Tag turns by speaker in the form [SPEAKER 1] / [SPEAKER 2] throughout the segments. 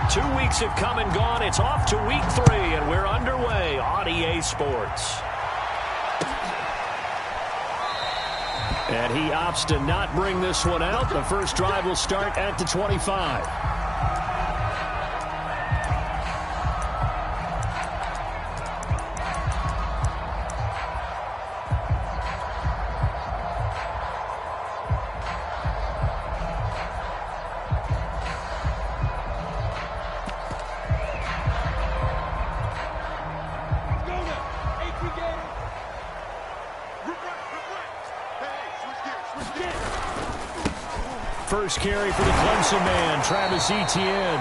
[SPEAKER 1] 2 weeks have come and gone. It's off to week 3, and we're underway on EA Sports. And he opts to not bring this one out. The first drive will start at the 25. First carry for the Clemson man, Travis Etienne.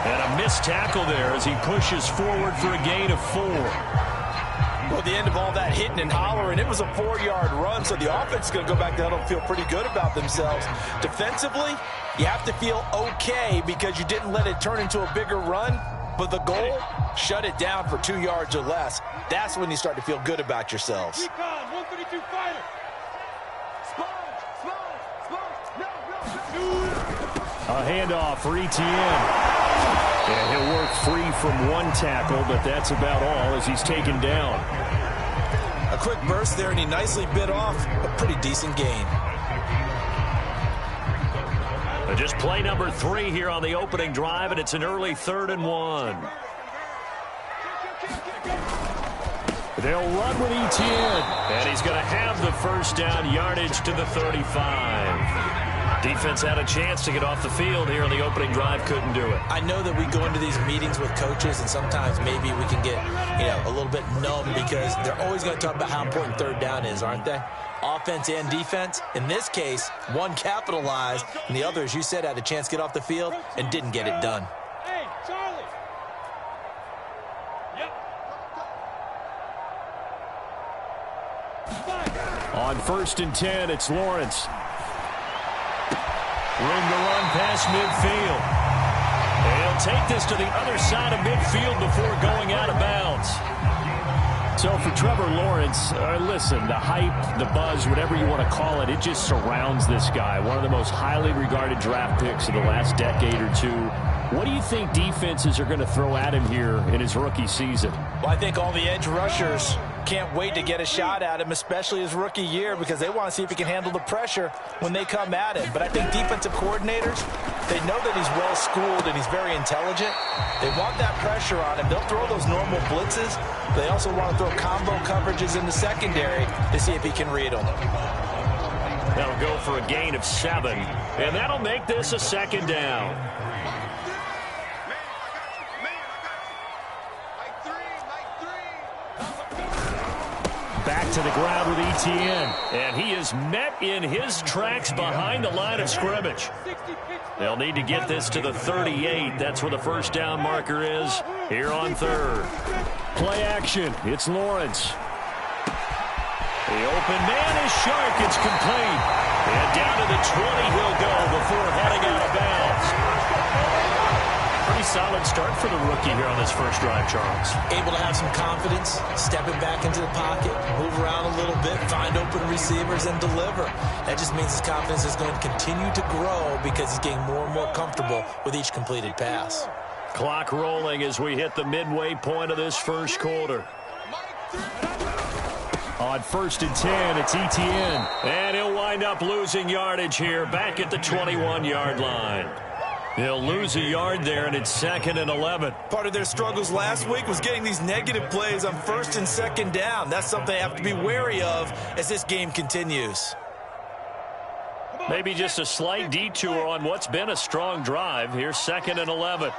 [SPEAKER 1] And a missed tackle there as he pushes forward for a gain of 4.
[SPEAKER 2] Well, at the end of all that hitting and hollering, it was a 4-yard run, so the offense is going to go back to huddle and feel pretty good about themselves. Defensively, you have to feel okay because you didn't let it turn into a bigger run, but the goal, shut it down for 2 yards or less. That's when you start to feel good about yourselves.
[SPEAKER 3] Recon, 132 fighter.
[SPEAKER 1] A handoff for Etienne. And he'll work free from one tackle, but that's about all as he's taken down.
[SPEAKER 2] A quick burst there, and he nicely bit off a pretty decent gain.
[SPEAKER 1] Just play number 3 here on the opening drive, and it's an early 3rd and 1. They'll run with Etienne, and he's going to have the first down, yardage to the 35. Defense had a chance to get off the field here in the opening drive, couldn't do it.
[SPEAKER 2] I know that we go into these meetings with coaches, and sometimes maybe we can get, a little bit numb because they're always going to talk about how important 3rd down is, aren't they? Offense and defense. In this case, one capitalized, and the other, as you said, had a chance to get off the field and didn't get it done.
[SPEAKER 3] Hey, Charlie. Yep.
[SPEAKER 1] On 1st and 10, it's Lawrence. Room to run past midfield. And he'll take this to the other side of midfield before going out of bounds. So for Trevor Lawrence, listen, the hype, the buzz, whatever you want to call it, it just surrounds this guy. One of the most highly regarded draft picks of the last decade or two. What do you think defenses are going to throw at him here in his rookie season?
[SPEAKER 2] Well, I think all the edge rushers can't wait to get a shot at him, especially his rookie year, because they want to see if he can handle the pressure when they come at him. But I think defensive coordinators, they know that he's well-schooled and he's very intelligent. They want that pressure on him. They'll throw those normal blitzes. They also want to throw combo coverages in the secondary to see if he can read them.
[SPEAKER 1] That'll go for a gain of 7, and that'll make this a 2nd down. Back to the ground with Etienne, and he is met in his tracks behind the line of scrimmage. They'll need to get this to the 38. That's where the first down marker is here on 3rd. Play action. It's Lawrence. The open man is sharp. It's complete. And down to the 20 he'll go before heading out of bounds. Pretty solid start for the rookie here on this first drive, Charles.
[SPEAKER 2] Able to have some confidence, stepping back into the pocket, move around a little bit, find open receivers, and deliver. That just means his confidence is going to continue to grow because he's getting more and more comfortable with each completed pass.
[SPEAKER 1] Clock rolling as we hit the midway point of this first quarter. On 1st and 10, it's Etienne. And he'll wind up losing yardage here back at the 21-yard line. He'll lose a yard there, and it's 2nd and 11.
[SPEAKER 2] Part of their struggles last week was getting these negative plays on 1st and 2nd down. That's something they have to be wary of as this game continues.
[SPEAKER 1] Maybe just a slight detour on what's been a strong drive. Here's 2nd and 11.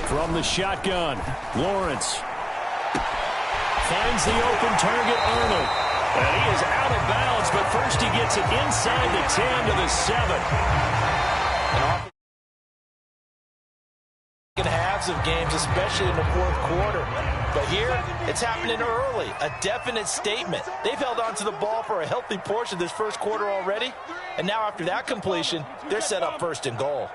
[SPEAKER 1] From the shotgun, Lawrence finds the open target, Arnold. And he is out of bounds, but first he gets it inside the 10 to the 7.
[SPEAKER 2] Halves of games, especially in the 4th quarter. But here, it's happening early. A definite statement. They've held on to the ball for a healthy portion of this first quarter already. And now after that completion, they're set up 1st and goal.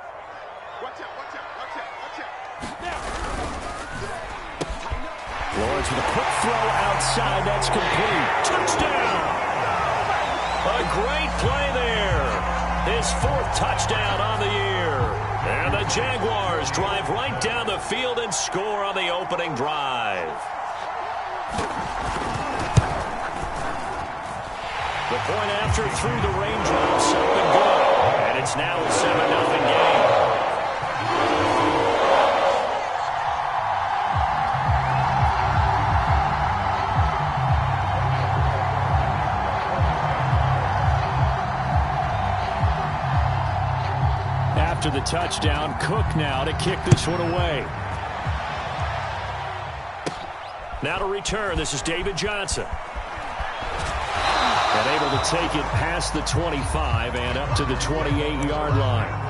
[SPEAKER 1] Lawrence with a quick throw outside. That's complete. Touchdown! A great play there. his 4th touchdown on the year. And the Jaguars drive right down the field and score on the opening drive. The point after through the raindrops, up and good. And it's now a 7-0 game. After the touchdown, Cook now to kick this one away. Now to return, this is David Johnson. And able to take it past the 25 and up to the 28-yard line.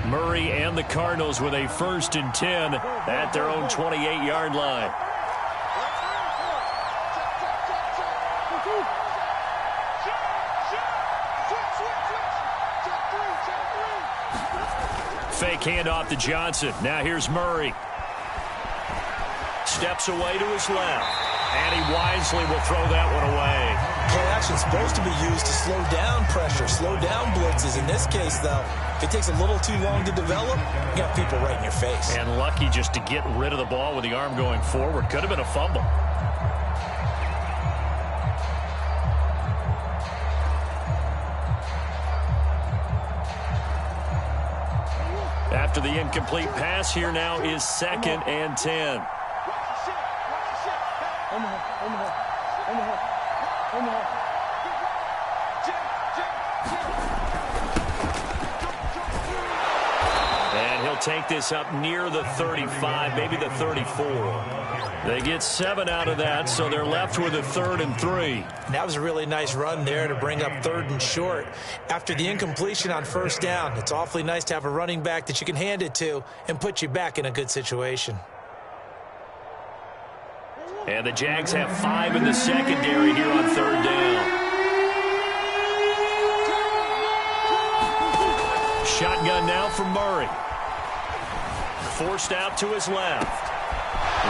[SPEAKER 1] Murray and the Cardinals with a 1st and 10 at their own 28-yard line. Fake handoff to Johnson. Now here's Murray. Steps away to his left. And he wisely will throw that one away.
[SPEAKER 2] Play action is supposed to be used to slow down pressure, slow down blitzes. In this case, though, if it takes a little too long to develop, you got people right in your face.
[SPEAKER 1] And lucky just to get rid of the ball with the arm going forward. Could have been a fumble. After the incomplete pass, here now is 2nd and 10. And he'll take this up near the 35, maybe the 34. They get 7 out of that, so they're left with a 3rd and 3.
[SPEAKER 2] That was a really nice run there to bring up 3rd and short. After the incompletion on 1st down, it's awfully nice to have a running back that you can hand it to and put you back in a good situation.
[SPEAKER 1] And the Jags have 5 in the secondary here on 3rd down. Shotgun now from Murray. Forced out to his left.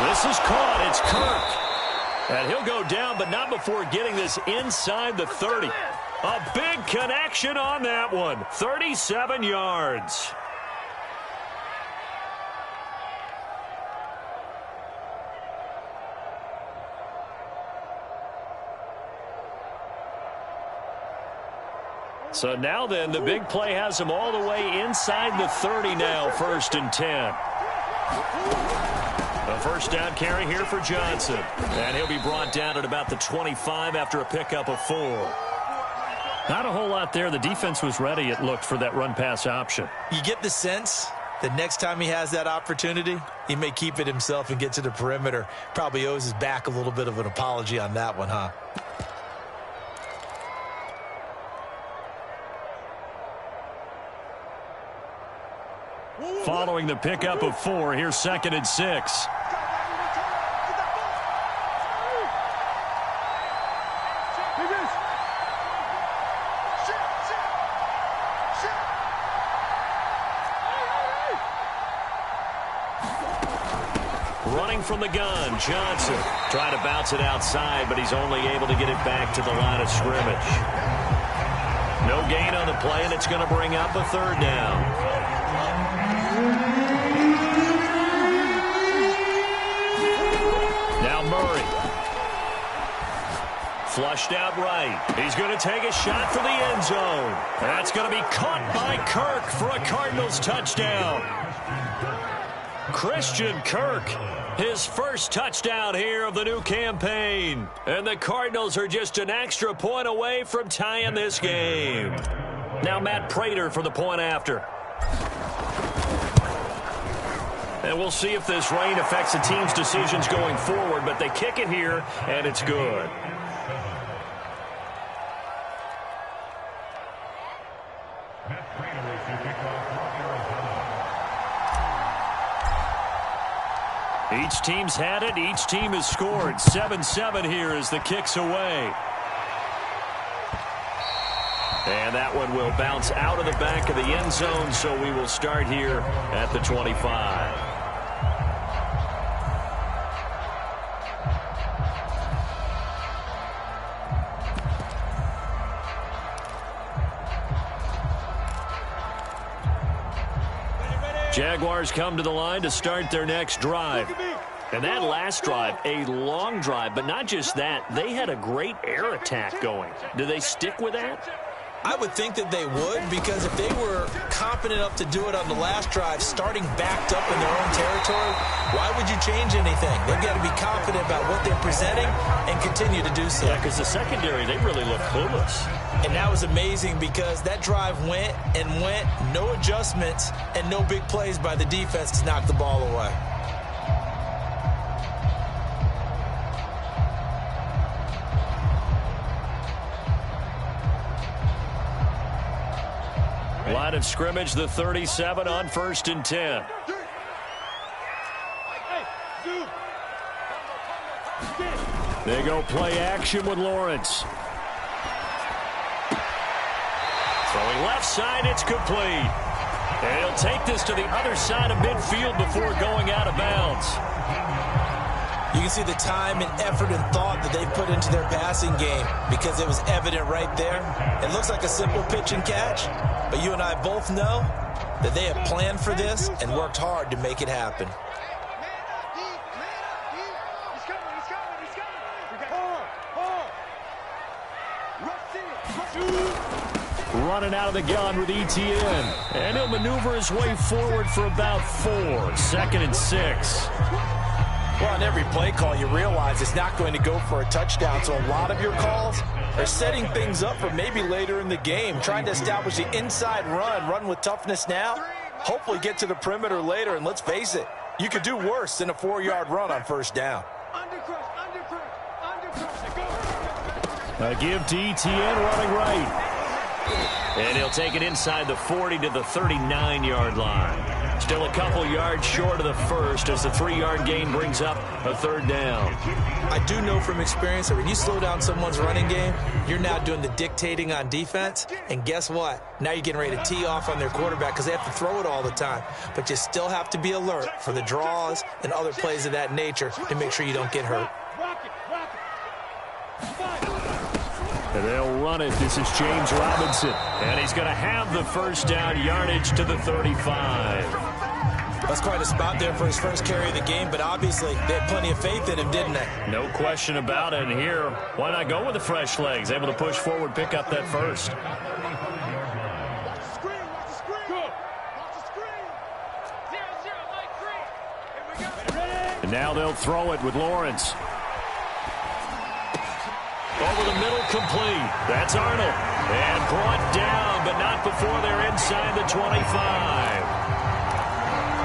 [SPEAKER 1] This is caught. It's Kirk. And he'll go down, but not before getting this inside the 30. A big connection on that one. 37 yards. So now then, the big play has him all the way inside the 30 now, 1st and 10. A 1st down carry here for Johnson. And he'll be brought down at about the 25 after a pickup of 4. Not a whole lot there. The defense was ready, it looked, for that run-pass option.
[SPEAKER 2] You get the sense that next time he has that opportunity, he may keep it himself and get to the perimeter. Probably owes his back a little bit of an apology on that one, huh?
[SPEAKER 1] Following the pickup of 4, here's 2nd and 6. Running from the gun, Johnson trying to bounce it outside, but he's only able to get it back to the line of scrimmage. No gain on the play, and it's going to bring up a 3rd down. Now Murray. Flushed out right. He's going to take a shot for the end zone. That's going to be caught by Kirk for a Cardinals touchdown. Christian Kirk, his 1st touchdown here of the new campaign. And the Cardinals are just an extra point away from tying this game. Now Matt Prater for the point after. And we'll see if this rain affects the team's decisions going forward, but they kick it here, and it's good. Each team's had it. Each team has scored. 7-7 here as the kick's away. And that one will bounce out of the back of the end zone, so we will start here at the 25. Jaguars come to the line to start their next drive. And that last drive, a long drive, but not just that. They had a great air attack going. Do they stick with that?
[SPEAKER 2] I would think that they would, because if they were confident enough to do it on the last drive, starting backed up in their own territory, why would you change anything? They've got to be confident about what they're presenting and continue to do so.
[SPEAKER 1] Yeah, because the secondary, they really look clueless.
[SPEAKER 2] And that was amazing because that drive went and went, no adjustments, and no big plays by the defense to knock the ball away.
[SPEAKER 1] Line of scrimmage, the 37 on 1st and 10. They go play action with Lawrence. Throwing left side, it's complete. And he'll take this to the other side of midfield before going out of bounds.
[SPEAKER 2] You can see the time and effort and thought that they put into their passing game because it was evident right there. It looks like a simple pitch and catch, but you and I both know that they have planned for this and worked hard to make it happen.
[SPEAKER 1] Running out of the gun with Etienne. And he'll maneuver his way forward for about 4. 2nd and 6.
[SPEAKER 2] Well, on every play call, you realize it's not going to go for a touchdown, so a lot of your calls are setting things up for maybe later in the game, trying to establish the inside run with toughness now, hopefully get to the perimeter later, and let's face it, you could do worse than a 4-yard run on 1st down.
[SPEAKER 1] A give to Etienne running right. And he'll take it inside the 40 to the 39-yard line. Still a couple yards short of the first as the 3-yard gain brings up a 3rd down.
[SPEAKER 2] I do know from experience that when you slow down someone's running game, you're now doing the dictating on defense. And guess what? Now you're getting ready to tee off on their quarterback because they have to throw it all the time. But you still have to be alert for the draws and other plays of that nature to make sure you don't get hurt.
[SPEAKER 1] And they'll run it. This is James Robinson. And he's going to have the 1st down, yardage to the 35.
[SPEAKER 2] That's quite a spot there for his first carry of the game, but obviously they had plenty of faith in him, didn't they?
[SPEAKER 1] No question about it. And here, why not go with the fresh legs? Able to push forward, pick up that 1st. And now they'll throw it with Lawrence. Over the middle, complete. That's Arnold. And brought down, but not before they're inside the 25.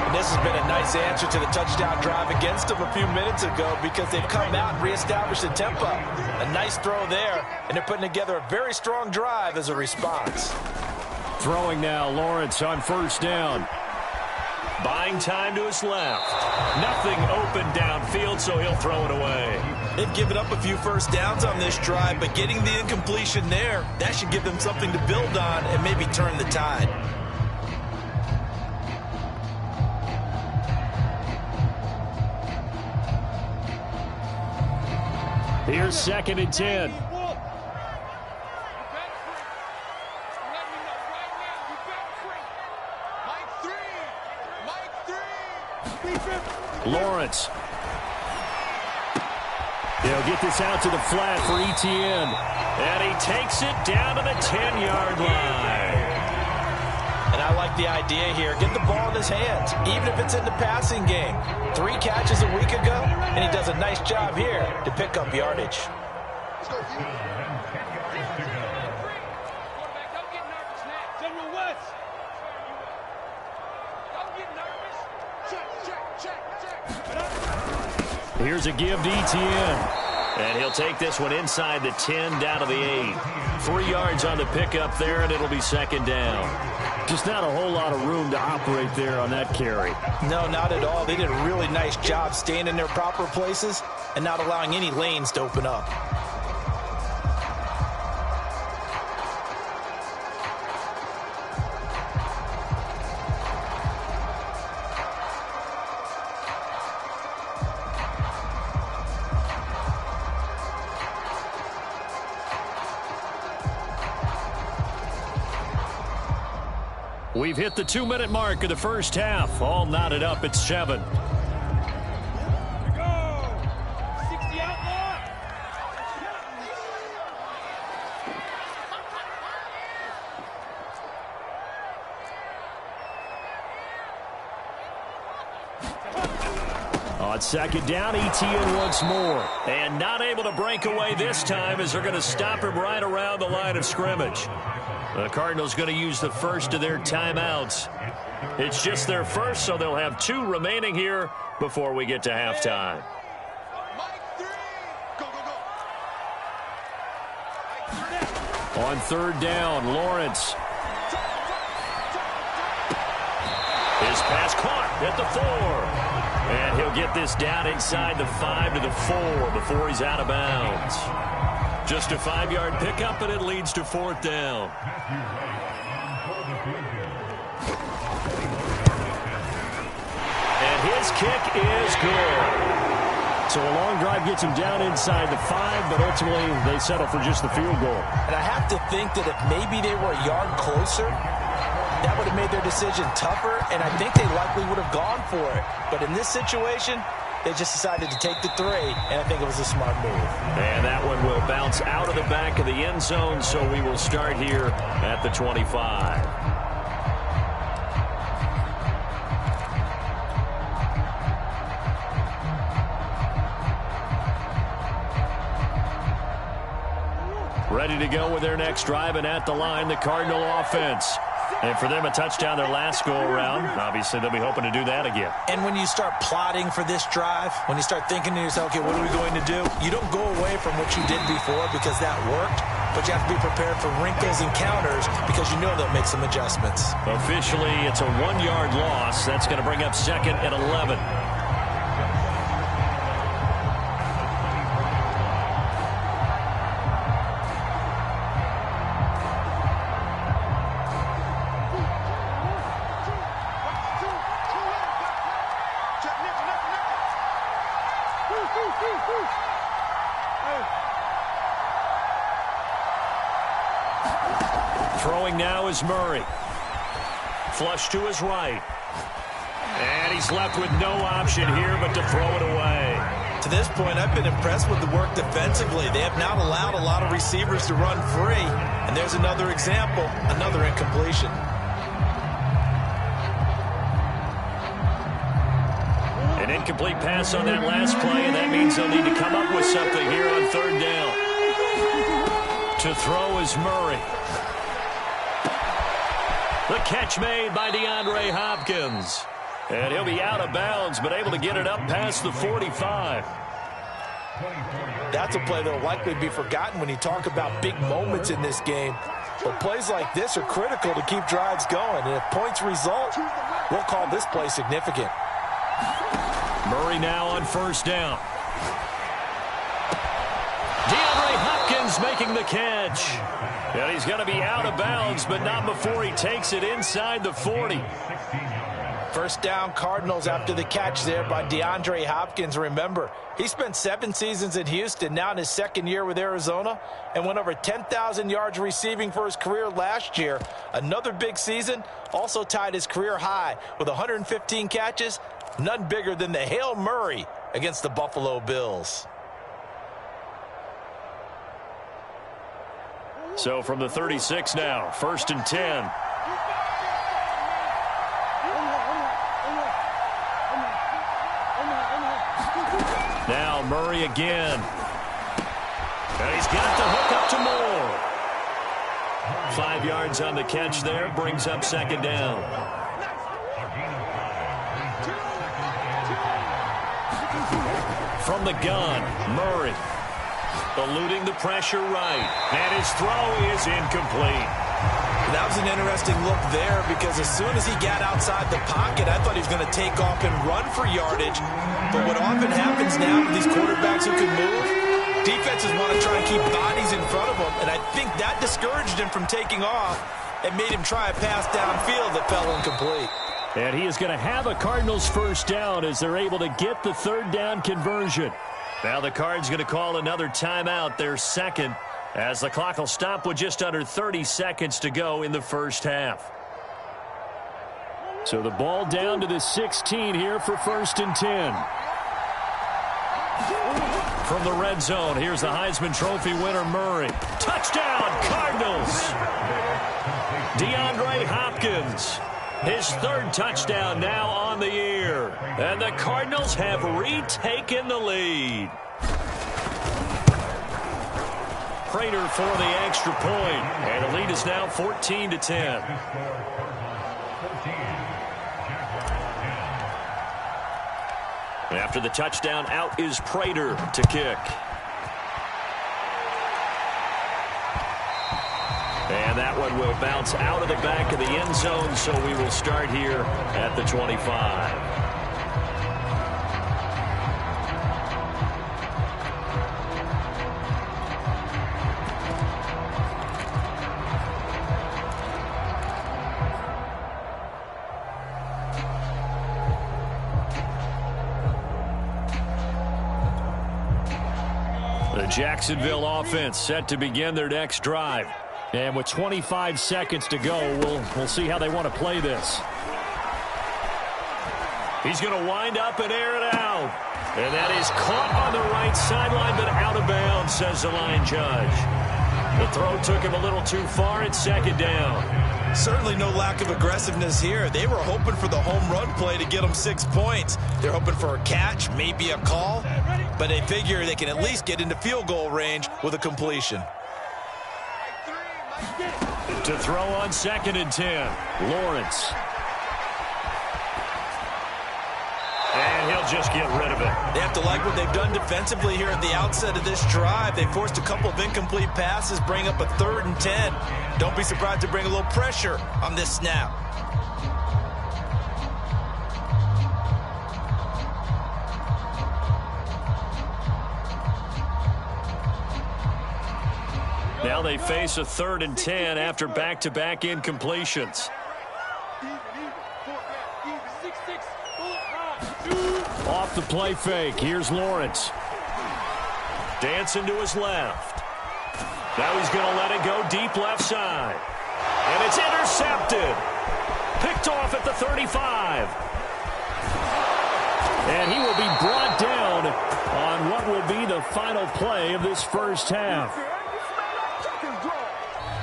[SPEAKER 2] And this has been a nice answer to the touchdown drive against them a few minutes ago because they've come out and reestablished the tempo. A nice throw there, and they're putting together a very strong drive as a response.
[SPEAKER 1] Throwing now, Lawrence on 1st down. Buying time to his left. Nothing open downfield, so he'll throw it away.
[SPEAKER 2] They've given up a few 1st downs on this drive, but getting the incompletion there, that should give them something to build on and maybe turn the tide.
[SPEAKER 1] Here's 2nd and 10. Lawrence. They'll get this out to the flat for Etienne. And he takes it down to the 10-yard line.
[SPEAKER 2] And I like the idea here. Get the ball in his hands, even if it's in the passing game. 3 catches a week ago, and he does a nice job here to pick up yardage.
[SPEAKER 1] Here's a give to Etienne. And he'll take this one inside the 10, down to the 8. 3 yards on the pickup there, and it'll be second down.
[SPEAKER 4] Just not a whole lot of room to operate there on that carry.
[SPEAKER 2] No, not at all. They did a really nice job staying in their proper places and not allowing any lanes to open up.
[SPEAKER 1] We've hit the 2-minute mark of the first half. All knotted up at 7.
[SPEAKER 3] Go! 60 out line!
[SPEAKER 1] On second down, ETN once more. And not able to break away this time as they're going to stop him right around the line of scrimmage. The Cardinals going to use the first of their timeouts. It's just their first, so they'll have 2 remaining here before we get to halftime. On third down, Lawrence. His pass caught at the 4. And he'll get this down inside the 5 to the 4 before he's out of bounds. Just a 5-yard pickup, and it leads to 4th down. And his kick is good.
[SPEAKER 4] So a long drive gets him down inside the 5, but ultimately they settle for just the field goal.
[SPEAKER 2] And I have to think that if maybe they were a yard closer, that would have made their decision tougher, and I think they likely would have gone for it. But in this situation, they just decided to take the 3, and I think it was a smart move.
[SPEAKER 1] And that one will bounce out of the back of the end zone, so we will start here at the 25. Ready to go with their next drive, and at the line, the Cardinal offense. And for them, a touchdown their last go-around. Obviously, they'll be hoping to do that again.
[SPEAKER 2] And when you start plotting for this drive, when you start thinking to yourself, okay, what are we going to do? You don't go away from what you did before because that worked, but you have to be prepared for wrinkles and counters because you know they'll make some adjustments.
[SPEAKER 1] Officially, it's a 1-yard loss. That's going to bring up second and 11. Throwing now is Murray. Flush to his right. And he's left with no option here but to throw it away.
[SPEAKER 2] To this point, I've been impressed with the work defensively. They have not allowed a lot of receivers to run free. And there's another example, another incompletion.
[SPEAKER 1] An incomplete pass on that last play, and that means they'll need to come up with something here on third down. To throw is Murray. The catch made by DeAndre Hopkins. And he'll be out of bounds, but able to get it up past the 45.
[SPEAKER 2] That's a play that will likely be forgotten when you talk about big moments in this game. But plays like this are critical to keep drives going. And if points result, we'll call this play significant.
[SPEAKER 1] Murray now on first down. DeAndre Hopkins making the catch. And he's going to be out of bounds, but not before he takes it inside the 40.
[SPEAKER 2] First down, Cardinals after the catch there by DeAndre Hopkins. Remember, he spent 7 seasons in Houston, now in his second year with Arizona, and went over 10,000 yards receiving for his career last year. Another big season, also tied his career high with 115 catches, none bigger than the Hail Murray against the Buffalo Bills.
[SPEAKER 1] So from the 36 now, 1st and 10. Now Murray again. And he's got the hook up to Moore. 5 yards on the catch there, brings up second down. From the gun, Murray. eluding the pressure right. And his throw is incomplete.
[SPEAKER 2] That was an interesting look there because as soon as he got outside the pocket, I thought he was going to take off and run for yardage. But what often happens now with these quarterbacks who can move, defenses want to try and keep bodies in front of them, and I think that discouraged him from taking off and made him try a pass downfield that fell incomplete.
[SPEAKER 4] And he is going to have a Cardinals first down as they're able to get the third down conversion.
[SPEAKER 1] Now the Cards going to call another timeout, their second, as the clock will stop with just under 30 seconds to go in the first half.
[SPEAKER 4] So the ball down to the 16 here for 1st and 10.
[SPEAKER 1] From the red zone, here's the Heisman Trophy winner, Murray. Touchdown, Cardinals! DeAndre Hopkins, his third touchdown now on the year. And the Cardinals have retaken the lead. Prater for the extra point, and the lead is now 14-10. After the touchdown, out is Prater to kick. And that one will bounce out of the back of the end zone, so we will start here at the 25. The Jacksonville offense set to begin their next drive.
[SPEAKER 4] And with 25 seconds to go, we'll see how they want to play this.
[SPEAKER 1] He's going to wind up and air it out. And that is caught on the right sideline, but out of bounds, says the line judge. The throw took him a little too far. It's second down.
[SPEAKER 2] Certainly no lack of aggressiveness here. They were hoping for the home run play to get them 6 points. They're hoping for a catch, maybe a call, but they figure they can at least get into field goal range with a completion.
[SPEAKER 1] To throw on 2nd and 10, Lawrence. And he'll just get rid of it.
[SPEAKER 2] They have to like what they've done defensively here at the outset of this drive. They forced a couple of incomplete passes, bring up a 3rd and 10. Don't be surprised to bring a little pressure on this snap.
[SPEAKER 1] Now they face a 3rd and 10 after back-to-back incompletions.
[SPEAKER 4] Off the play fake, here's Lawrence.
[SPEAKER 1] Dancing to his left. Now he's going to let it go deep left side. And it's intercepted. Picked off at the 35.
[SPEAKER 4] And he will be brought down on what will be the final play of this first half.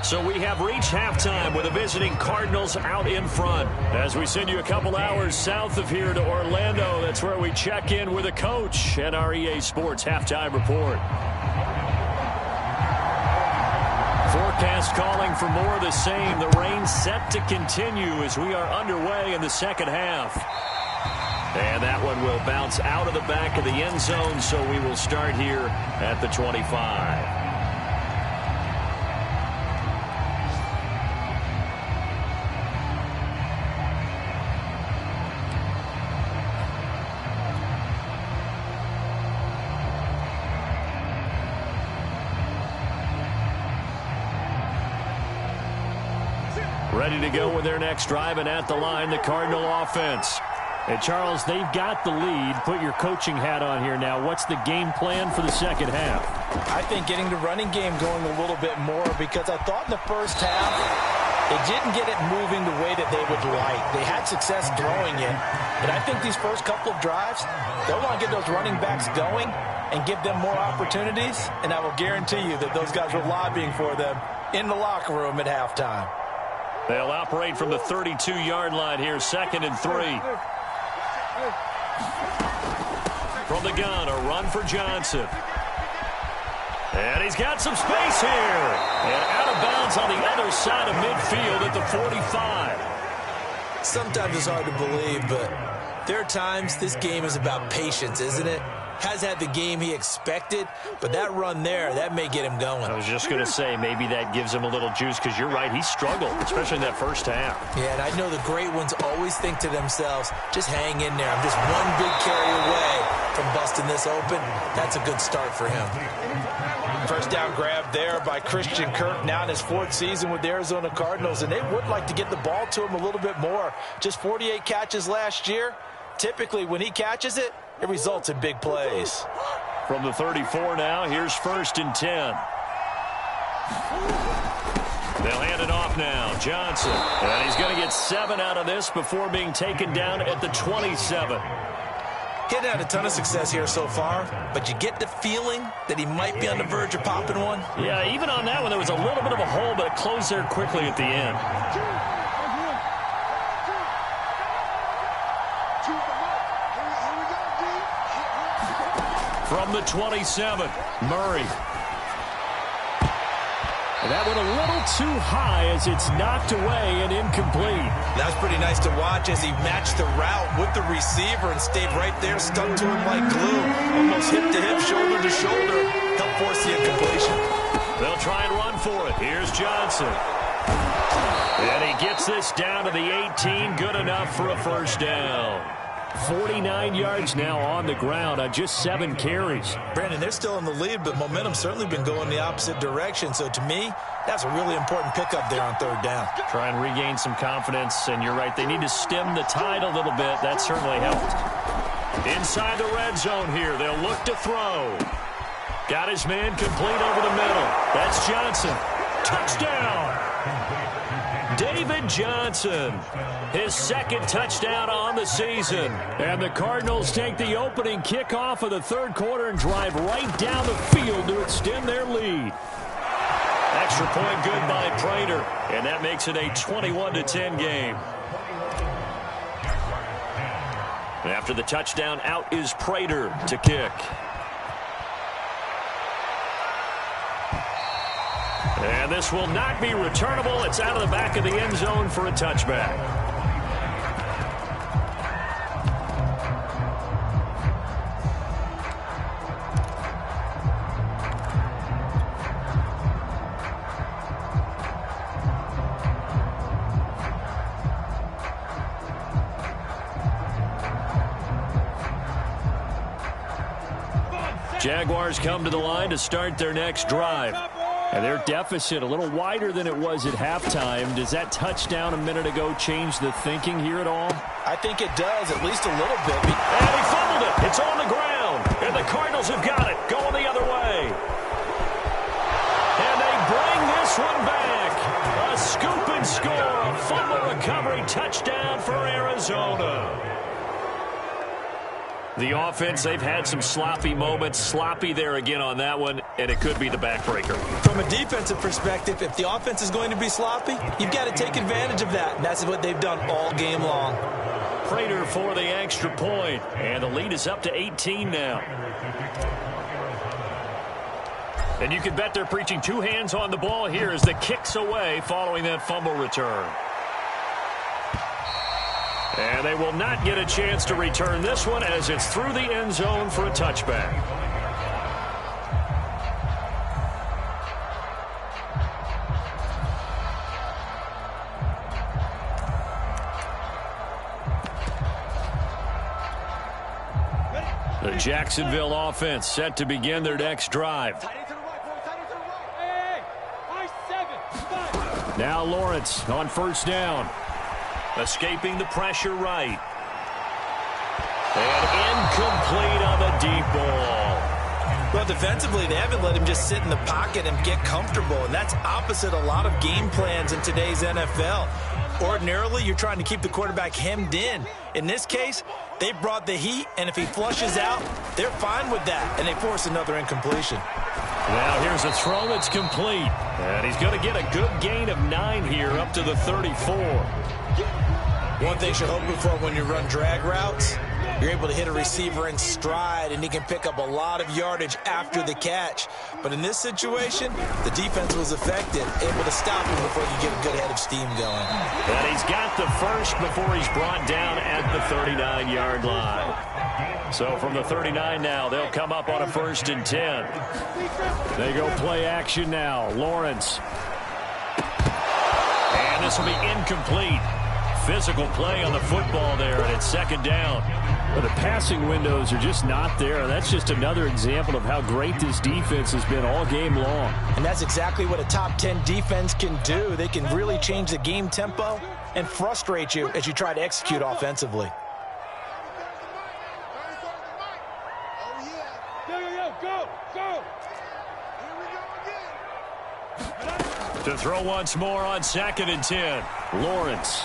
[SPEAKER 1] So we have reached halftime with the visiting Cardinals out in front. As we send you a couple hours south of here to Orlando, that's where we check in with a coach and our EA Sports halftime report. Forecast calling for more of the same. The rain set to continue as we are underway in the second half. And that one will bounce out of the back of the end zone, so we will start here at the 25. Ready to go with their next drive, and at the line, the Cardinal offense.
[SPEAKER 4] And Charles, they've got the lead. Put your coaching hat on here now. What's the game plan for the second half?
[SPEAKER 2] I think getting the running game going a little bit more, because I thought in the first half they didn't get it moving the way that they would like. They had success throwing it, but I think these first couple of drives, they'll want to get those running backs going and give them more opportunities, and I will guarantee you that those guys were lobbying for them in the locker room at halftime.
[SPEAKER 1] They'll operate from the 32-yard line here, 2nd and 3. From the gun, a run for Johnson. And he's got some space here. And out of bounds on the other side of midfield at the 45.
[SPEAKER 2] Sometimes it's hard to believe, but there are times this game is about patience, isn't it? has had the game he expected, but that run there, that may get him going.
[SPEAKER 1] I was just going to say, maybe that gives him a little juice, because you're right, he struggled, especially in that first half.
[SPEAKER 2] Yeah, and I know the great ones always think to themselves, just hang in there. I'm just one big carry away from busting this open. That's a good start for him. First down grab there by Christian Kirk, now in his 4th season with the Arizona Cardinals, and they would like to get the ball to him a little bit more. Just 48 catches last year. Typically, when he catches it, it results in big plays.
[SPEAKER 1] From the 34 now, here's 1st and 10. They'll hand it off now. Johnson. And he's going to get 7 out of this before being taken down at the 27.
[SPEAKER 2] He hasn't had a ton of success here so far, but you get the feeling that he might be on the verge of popping one.
[SPEAKER 1] Yeah, even on that one, there was a little bit of a hole, but it closed there quickly at the end. From the 27, Murray. And that went a little too high as it's knocked away and incomplete.
[SPEAKER 2] That's pretty nice to watch as he matched the route with the receiver and stayed right there, stuck to him like glue. Almost hip to hip, shoulder to shoulder. Helped force the incompletion.
[SPEAKER 1] They'll try and run for it. Here's Johnson. And he gets this down to the 18. Good enough for a first down. 49 yards now on the ground on just 7 carries.
[SPEAKER 2] Brandon, they're still in the lead, but momentum's certainly been going the opposite direction. So to me, that's a really important pickup there on 3rd down.
[SPEAKER 1] Try and regain some confidence, and you're right, they need to stem the tide a little bit. That certainly helped. Inside the red zone here, they'll look to throw. Got his man complete over the middle. That's Johnson. Touchdown! David Johnson, his 2nd touchdown on the season. And the Cardinals take the opening kickoff of the 3rd quarter and drive right down the field to extend their lead. Extra point good by Prater, and that makes it a 21-10 game. After the touchdown, out is Prater to kick. And this will not be returnable. It's out of the back of the end zone for a touchback. Jaguars come to the line to start their next drive. And their deficit a little wider than it was at halftime. Does that touchdown a minute ago change the thinking here at all?
[SPEAKER 2] I think it does, at least a little bit.
[SPEAKER 1] And he fumbled it. It's on the ground. And the Cardinals have got it. Going the other way. And they bring this one back. A scoop and score. A fumble recovery touchdown for Arizona. The offense, they've had some sloppy moments. Sloppy there again on that one, and it could be the backbreaker.
[SPEAKER 2] From a defensive perspective, if the offense is going to be sloppy, you've got to take advantage of that, and that's what they've done all game long.
[SPEAKER 1] Prater for the extra point, and the lead is up to 18 now. And you can bet they're preaching 2 hands on the ball here as the kick's away following that fumble return. And they will not get a chance to return this one as it's through the end zone for a touchback. The Jacksonville offense set to begin their next drive. Now Lawrence on 1st down. Escaping the pressure right. And incomplete on the deep ball.
[SPEAKER 2] Well, defensively, they haven't let him just sit in the pocket and get comfortable, and that's opposite a lot of game plans in today's NFL. Ordinarily, you're trying to keep the quarterback hemmed in. In this case, they brought the heat, and if he flushes out, they're fine with that, and they force another incompletion.
[SPEAKER 1] Now here's a throw that's complete. And he's going to get a good gain of 9 here up to the 34.
[SPEAKER 2] One thing you're hoping for when you run drag routes, You're able to hit a receiver in stride, and he can pick up a lot of yardage after the catch. But in this situation, the defense was effective, able to stop him before he could get a good head of steam going.
[SPEAKER 1] And he's got the first before he's brought down at the 39-yard line. So from the 39 now, they'll come up on a 1st and 10.
[SPEAKER 4] They go play action now. Lawrence.
[SPEAKER 1] And this will be incomplete. Physical play on the football there, and it's 2nd down.
[SPEAKER 4] Well, the passing windows are just not there. That's just another example of how great this defense has been all game long.
[SPEAKER 2] And that's exactly what a top 10 defense can do. They can really change the game tempo and frustrate you as you try to execute offensively.
[SPEAKER 1] To throw once more on 2nd and 10.
[SPEAKER 4] Lawrence.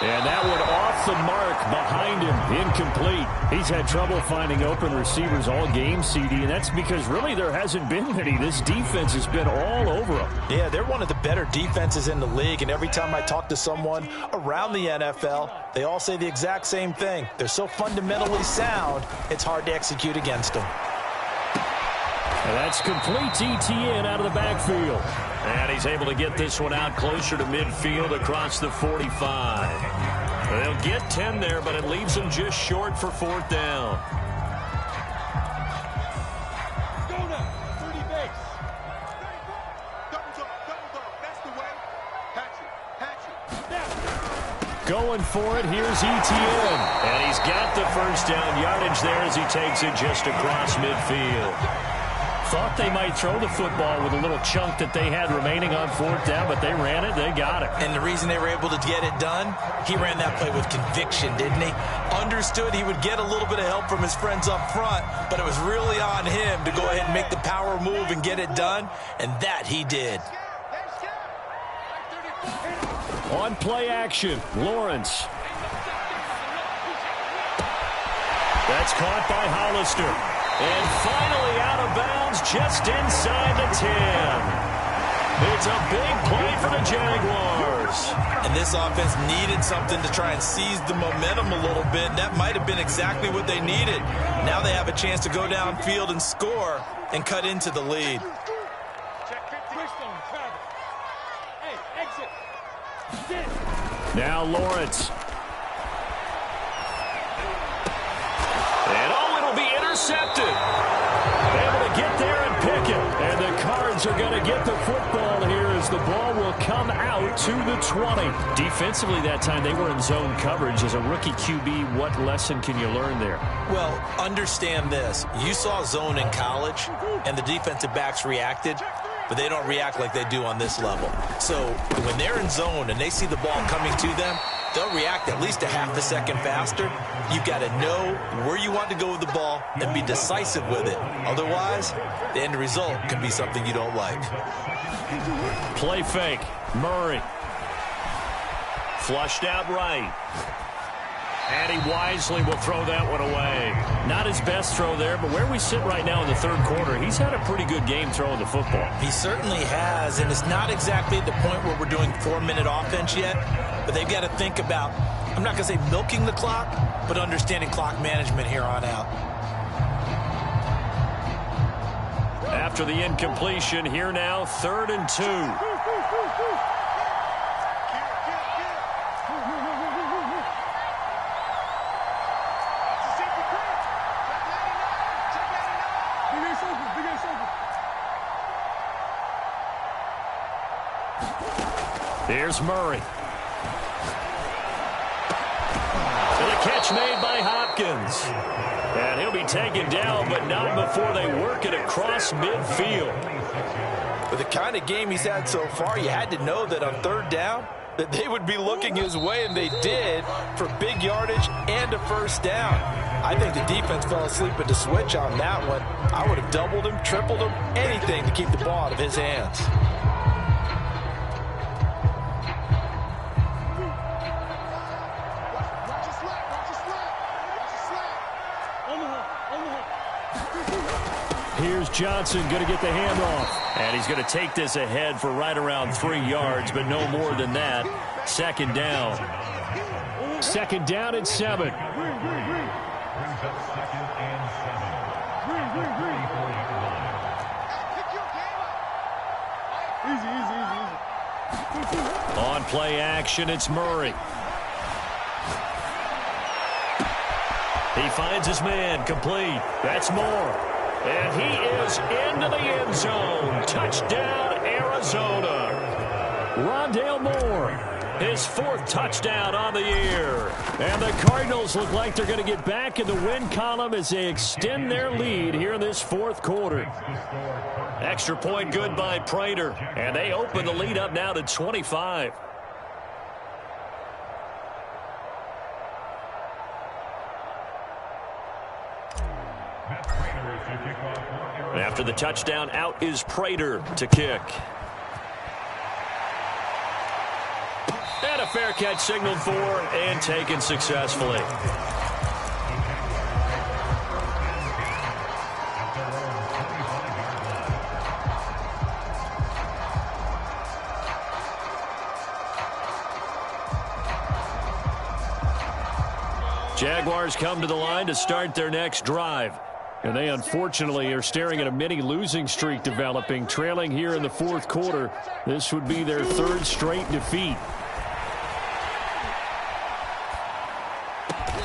[SPEAKER 4] And that one off the mark behind him, incomplete. He's had trouble finding open receivers all game, CD, and that's because really there hasn't been many. This defense has been all over them.
[SPEAKER 2] Yeah, they're one of the better defenses in the league, and every time I talk to someone around the NFL, they all say the exact same thing. They're so fundamentally sound, it's hard to execute against them.
[SPEAKER 4] And that's complete to ETN out of the backfield.
[SPEAKER 1] And he's able to get this one out closer to midfield across the 45. They'll get 10 there, but it leaves them just short for 4th down.
[SPEAKER 3] Go now, 30 base.
[SPEAKER 4] Going for it, here's ETN.
[SPEAKER 1] And he's got the 1st down yardage there as he takes it just across midfield. Thought they might throw the football with a little chunk that they had remaining on 4th down, but they ran it, they got it.
[SPEAKER 2] And the reason they were able to get it done, he ran that play with conviction, didn't he? Understood he would get a little bit of help from his friends up front, but it was really on him to go ahead and make the power move and get it done, and that he did.
[SPEAKER 4] On play action, Lawrence.
[SPEAKER 1] That's caught by Hollister. And finally out of bounds just inside the 10. It's a big play for the Jaguars.
[SPEAKER 2] And this offense needed something to try and seize the momentum a little bit. That might have been exactly what they needed. Now they have a chance to go downfield and score and cut into the lead.
[SPEAKER 4] Now Lawrence.
[SPEAKER 1] And oh, it'll be intercepted. Able to get there and pick it.
[SPEAKER 4] And the Cards are going to get the football here as the ball will come out to the 20.
[SPEAKER 1] Defensively that time, they were in zone coverage. As a rookie QB, what lesson can you learn there?
[SPEAKER 2] Well, understand this. You saw zone in college, and the defensive backs reacted, but they don't react like they do on this level. So when they're in zone and they see the ball coming to them, they'll react at least a half a second faster. You've got to know where you want to go with the ball and be decisive with it. Otherwise, the end result can be something you don't like.
[SPEAKER 1] Play fake. Murray. Flushed out right. And he wisely will throw that one away. Not his best throw there, but where we sit right now in the third quarter, he's had a pretty good game throwing the football.
[SPEAKER 2] He certainly has, and it's not exactly at the point where we're doing 4-minute offense yet, but they've got to think about, I'm not going to say milking the clock, but understanding clock management here on out.
[SPEAKER 1] After the incompletion, here now, 3rd and 2. Here's Murray. And the catch made by Hopkins. And he'll be taken down, but not before they work it across midfield.
[SPEAKER 2] With the kind of game he's had so far, you had to know that on 3rd down, that they would be looking his way, and they did, for big yardage and a 1st down. I think the defense fell asleep at the switch on that one. I would have doubled him, tripled him, anything to keep the ball out of his hands.
[SPEAKER 4] Here's Johnson going to get the handoff.
[SPEAKER 1] And he's going to take this ahead for right around 3 yards, but no more than that. 2nd down.
[SPEAKER 4] 2nd down and 7.
[SPEAKER 1] On play action, it's Murray. He finds his man, complete. That's Moore. And he is into the end zone. Touchdown, Arizona. Rondale Moore, his 4th touchdown on the year. And the Cardinals look like they're going to get back in the win column as they extend their lead here in this 4th quarter. Extra point good by Prater. And they open the lead up now to 25. After the touchdown, out is Prater to kick. And a fair catch signaled for and taken successfully. Jaguars come to the line to start their next drive. And they unfortunately are staring at a mini losing streak developing, trailing here in the 4th quarter. This would be their 3rd straight defeat.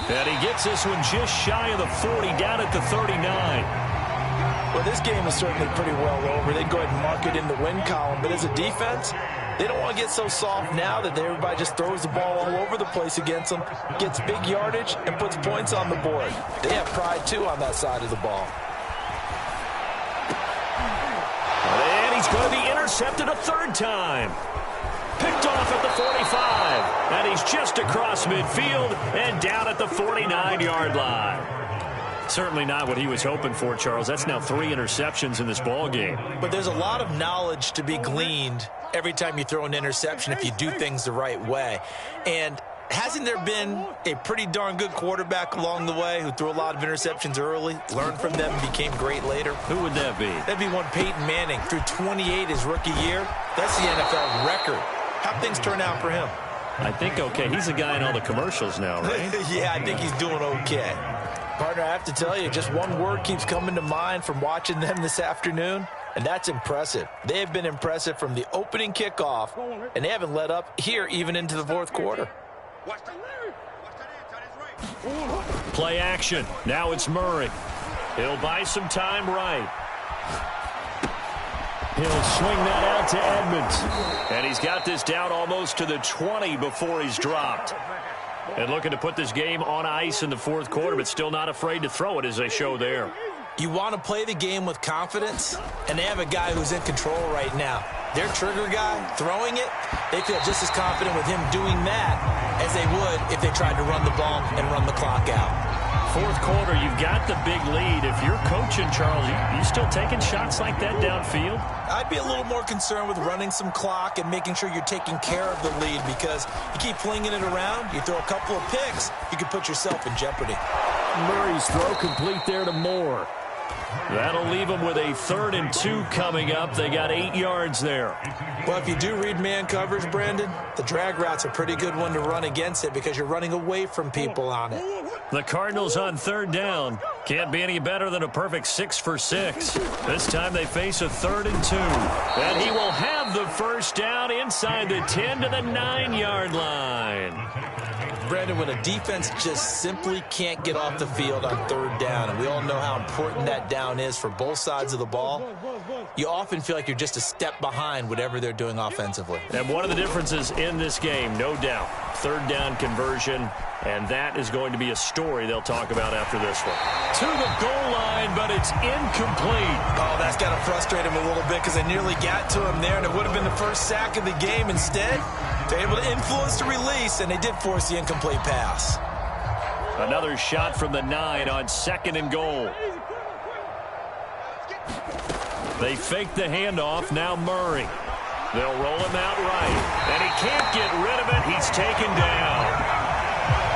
[SPEAKER 1] And he gets this one just shy of the 40, down at the 39.
[SPEAKER 2] Well, this game is certainly pretty well over. They'd go ahead and mark it in the win column. But as a defense, they don't want to get so soft now that everybody just throws the ball all over the place against them, gets big yardage, and puts points on the board. They have pride, too, on that side of the ball.
[SPEAKER 1] And he's going to be intercepted a 3rd time. Picked off at the 45. And he's just across midfield and down at the 49-yard line. Certainly not what he was hoping for, Charles. That's now 3 interceptions in this ball game.
[SPEAKER 2] But there's a lot of knowledge to be gleaned every time you throw an interception if you do things the right way. And hasn't there been a pretty darn good quarterback along the way who threw a lot of interceptions early, learned from them, and became great later?
[SPEAKER 1] Who would that be?
[SPEAKER 2] That'd be one Peyton Manning. Threw 28 his rookie year. That's the NFL record. How'd things turn out for him?
[SPEAKER 1] I think okay. He's a guy in all the commercials now, right?
[SPEAKER 2] Yeah, I think he's doing okay. Partner, I have to tell you, just one word keeps coming to mind from watching them this afternoon, and that's impressive. They have been impressive from the opening kickoff, and they haven't let up here even into the 4th quarter.
[SPEAKER 1] Play action. Now it's Murray. He'll buy some time right. He'll swing that out to Edmonds. And he's got this down almost to the 20 before he's dropped. And looking to put this game on ice in the 4th quarter, but still not afraid to throw it as they show there.
[SPEAKER 2] You want to play the game with confidence, and they have a guy who's in control right now. Their trigger guy, throwing it, they feel just as confident with him doing that as they would if they tried to run the ball and run the clock out.
[SPEAKER 1] 4th quarter, you've got the big lead. If you're coaching, Charles, you still taking shots like that downfield?
[SPEAKER 2] I'd be a little more concerned with running some clock and making sure you're taking care of the lead, because you keep flinging it around, you throw a couple of picks, you could put yourself in jeopardy.
[SPEAKER 1] Murray's throw complete there to Moore. That'll leave them with a 3rd and 2 coming up. They got 8 yards there.
[SPEAKER 2] Well, if you do read man coverage, Brandon, the drag route's a pretty good one to run against it because you're running away from people on it.
[SPEAKER 1] The Cardinals on 3rd down. Can't be any better than a perfect 6 for 6. This time they face a 3rd and 2. And he will have the 1st down inside the 10 to the 9-yard line.
[SPEAKER 2] Brandon, when a defense just simply can't get off the field on 3rd down, and we all know how important that down is for both sides of the ball, you often feel like you're just a step behind whatever they're doing offensively.
[SPEAKER 1] And one of the differences in this game, no doubt, 3rd down conversion, and that is going to be a story they'll talk about after this one. To the goal line, but it's incomplete.
[SPEAKER 2] Oh, that's got to frustrate him a little bit because they nearly got to him there, and it would have been the first sack of the game. Instead, they're able to influence the release, and they did force the incomplete pass.
[SPEAKER 1] Another shot from the 9 on 2nd and goal. They fake the handoff. Now Murray. They'll roll him out right. And he can't get rid of it. He's taken down.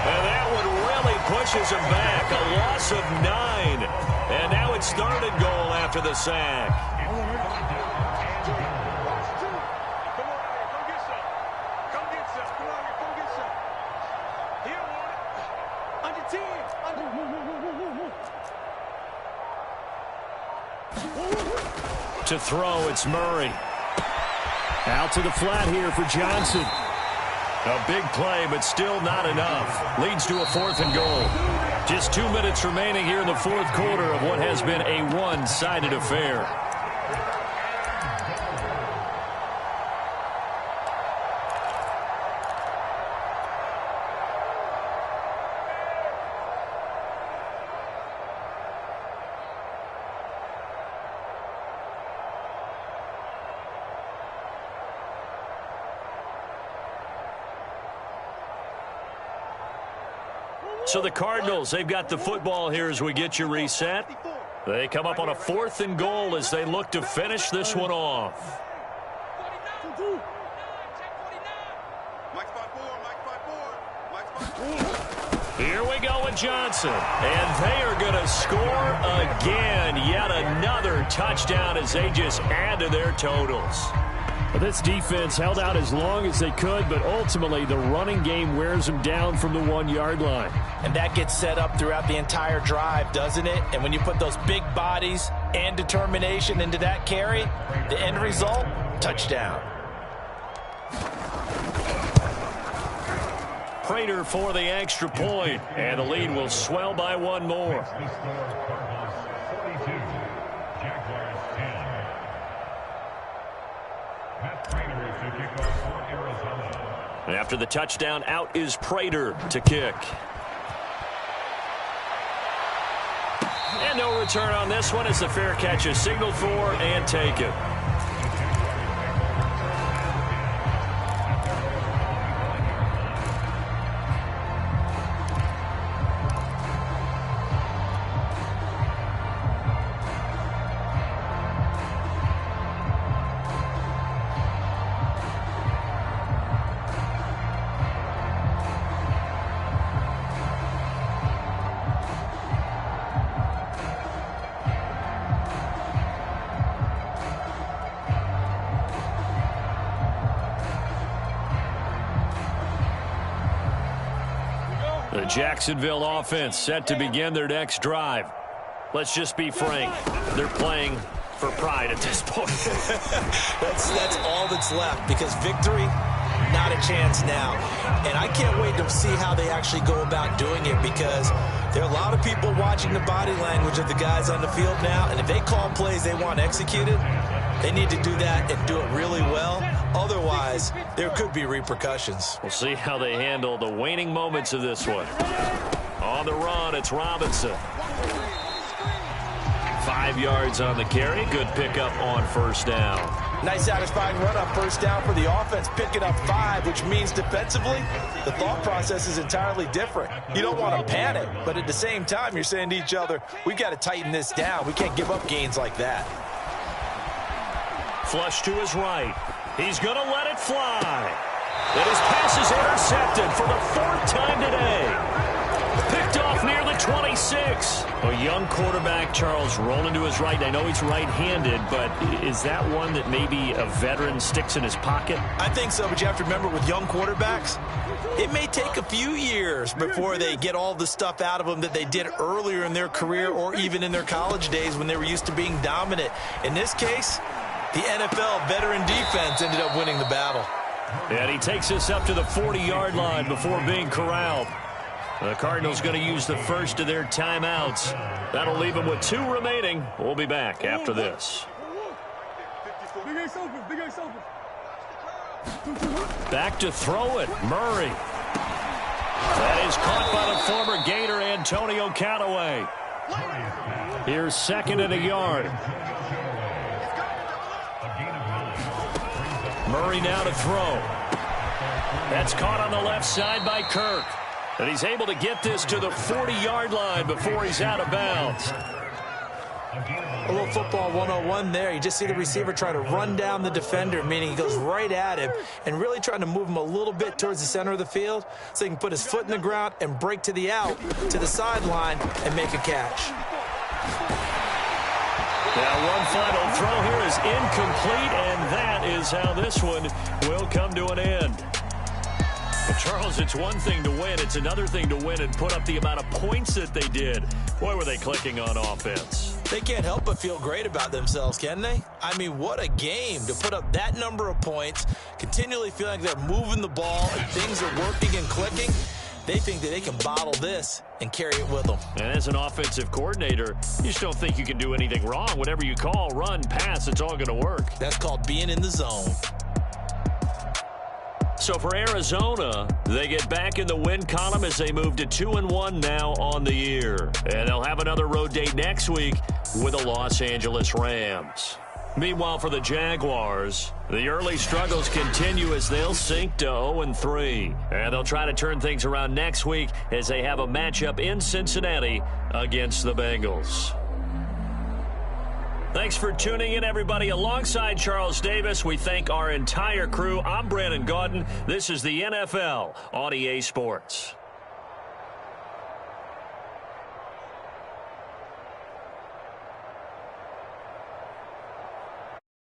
[SPEAKER 1] And that one really pushes him back. A loss of 9. And now it's 3rd and goal after the sack. to throw, it's Murray.
[SPEAKER 4] Out to the flat here for Johnson.
[SPEAKER 1] A big play, but still not enough. Leads to a 4th and goal. Just 2 minutes remaining here in the 4th quarter of what has been a one-sided affair. So the Cardinals, they've got the football here as we get you reset. They come up on a 4th and goal as they look to finish this one off. Here we go with Johnson. And they are going to score again. Yet another touchdown as they just add to their totals.
[SPEAKER 4] Well, this defense held out as long as they could, but ultimately the running game wears them down from the 1-yard line.
[SPEAKER 2] And that gets set up throughout the entire drive, doesn't it? And when you put those big bodies and determination into that carry, the end result, touchdown.
[SPEAKER 1] Prater for the extra point, and the lead will swell by 1 more. After the touchdown, out is Prater to kick. And no return on this one as the fair catch is signaled for and taken. The Jacksonville offense set to begin their next drive. Let's just be frank. They're playing for pride at this point.
[SPEAKER 2] That's all that's left, because victory, not a chance now. And I can't wait to see how they actually go about doing it, because there are a lot of people watching the body language of the guys on the field now, and if they call plays they want executed, they need to do that and do it really well. Otherwise, there could be repercussions.
[SPEAKER 1] We'll see how they handle the waning moments of this one. On the run, it's Robinson. 5 yards on the carry. Good pickup on 1st down.
[SPEAKER 2] Nice satisfying run on 1st down for the offense, picking up 5, which means defensively, the thought process is entirely different. You don't want to panic, but at the same time, you're saying to each other, we've got to tighten this down. We can't give up gains like that.
[SPEAKER 1] Flush to his right. He's going to let it fly. And his pass is intercepted for the 4th time today. Picked off near the 26. A young quarterback, Charles, rolling to his right. I know he's right-handed, but is that one that maybe a veteran sticks in his pocket?
[SPEAKER 2] I think so, but you have to remember with young quarterbacks, it may take a few years before they get all the stuff out of them that they did earlier in their career or even in their college days when they were used to being dominant. In this case, the NFL veteran defense ended up winning the battle.
[SPEAKER 1] And he takes us up to the 40-yard line before being corralled. The Cardinals going to use the first of their timeouts. That'll leave them with 2 remaining. We'll be back after this. Back to throw it, Murray. That is caught by the former Gator Antonio Callaway. Here's 2nd and a yard. Murray now to throw. That's caught on the left side by Kirk. And he's able to get this to the 40-yard line before he's out of bounds.
[SPEAKER 2] A little football 101 there. You just see the receiver try to run down the defender, meaning he goes right at him and really trying to move him a little bit towards the center of the field so he can put his foot in the ground and break to the out, to the sideline, and make a catch.
[SPEAKER 1] Now one final throw here is incomplete, and that is how this one will come to an end. But Charles, it's one thing to win. It's another thing to win and put up the amount of points that they did. Boy, were they clicking on offense.
[SPEAKER 2] They can't help but feel great about themselves, can they? I mean, what a game to put up that number of points, continually feeling like they're moving the ball and things are working and clicking. They think that they can bottle this and carry it with them.
[SPEAKER 1] And as an offensive coordinator, you just don't think you can do anything wrong. Whatever you call, run, pass, it's all going to work.
[SPEAKER 2] That's called being in the zone.
[SPEAKER 1] So for Arizona, they get back in the win column as they move to 2-1 now on the year. And they'll have another road date next week with the Los Angeles Rams. Meanwhile, for the Jaguars, the early struggles continue as they'll sink to 0-3. And they'll try to turn things around next week as they have a matchup in Cincinnati against the Bengals. Thanks for tuning in, everybody. Alongside Charles Davis, we thank our entire crew. I'm Brandon Gaudin. This is the NFL on EA Sports.